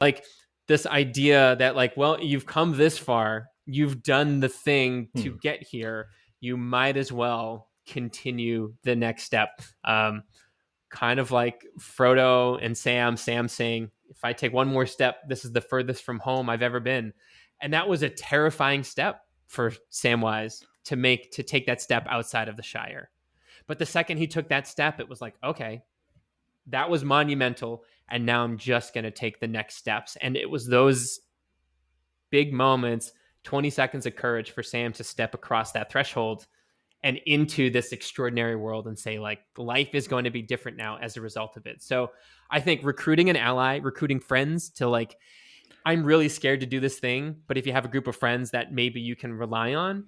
Like this idea that like, well, you've come this far, you've done the thing to get here, you might as well continue the next step. Kind of like Frodo and Sam saying, if I take one more step, this is the furthest from home I've ever been. And that was a terrifying step for Samwise to take that step outside of the Shire. But the second he took that step, it was like, okay, that was monumental. And now I'm just going to take the next steps. And it was those big moments, 20 seconds of courage for Sam to step across that threshold and into this extraordinary world and say, like, life is going to be different now as a result of it. So I think recruiting an ally, recruiting friends to like, I'm really scared to do this thing, but if you have a group of friends that maybe you can rely on,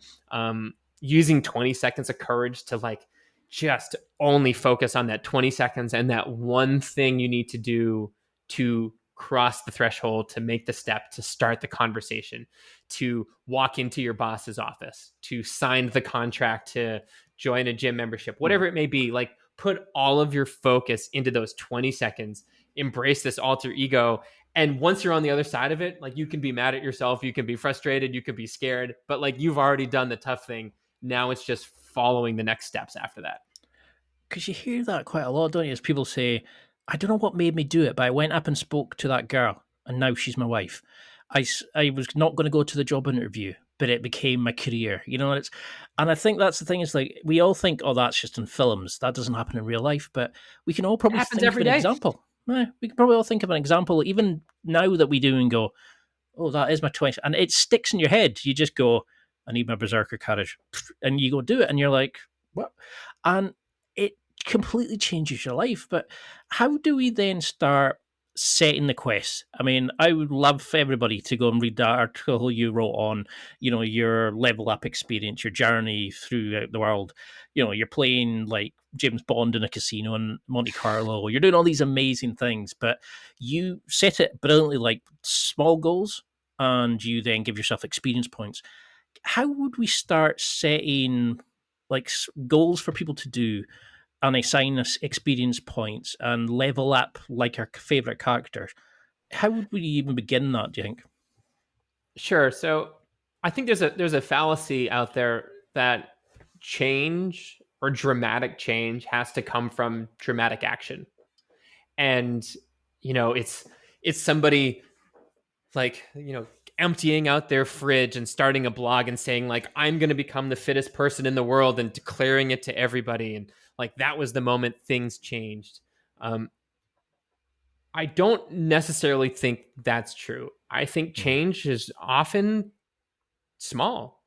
using 20 seconds of courage to like just only focus on that 20 seconds and that one thing you need to do to cross the threshold, to make the step, to start the conversation, to walk into your boss's office, to sign the contract, to join a gym membership, whatever it may be. Like, put all of your focus into those 20 seconds, embrace this alter ego. And once you're on the other side of it, like, you can be mad at yourself, you can be frustrated, you can be scared, but like, you've already done the tough thing. Now it's just following the next steps after that. Because you hear that quite a lot, don't you? As people say, I don't know what made me do it, but I went up and spoke to that girl, and now she's my wife. I was not going to go to the job interview, but it became my career. And I think that's the thing is like we all think, oh, that's just in films. That doesn't happen in real life, but we can all It probably happens think of every an day. example. We can probably all think of an example, even now that we do and go, oh, that is my 20. And it sticks in your head. You just go, I need my berserker courage. And you go do it. And you're like, what? And it completely changes your life. But how do we then start setting the quest? I mean, I would love for everybody to go and read that article you wrote on, your level up experience, your journey through the world. You're playing like James Bond in a casino in Monte Carlo. You're doing all these amazing things, but you set it brilliantly, like small goals, and you then give yourself experience points. How would we start setting like goals for people to do and assign us experience points and level up like our favorite character? How would we even begin that, do you think? Sure. So I think there's a fallacy out there that change or dramatic change has to come from dramatic action. And it's somebody like, emptying out their fridge and starting a blog and saying like, I'm going to become the fittest person in the world and declaring it to everybody, and like that was the moment things changed. I don't necessarily think that's true. I think change is often small,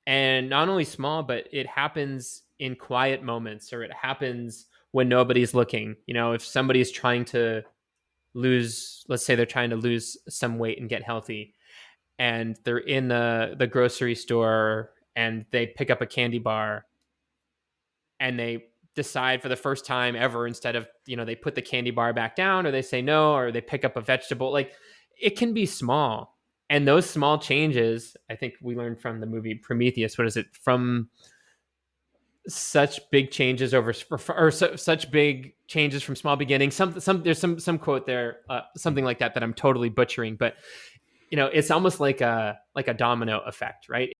and not only small, but it happens in quiet moments, or it happens when nobody's looking. If somebody's trying to lose, let's say they're trying to lose some weight and get healthy, and they're in the grocery store and they pick up a candy bar and they decide for the first time ever, instead of, they put the candy bar back down, or they say no, or they pick up a vegetable, like, it can be small. And those small changes, I think we learned from the movie Prometheus, what is it, from such big changes such big changes from small beginnings, there's some quote there, something like that I'm totally butchering, but it's almost like a domino effect, right?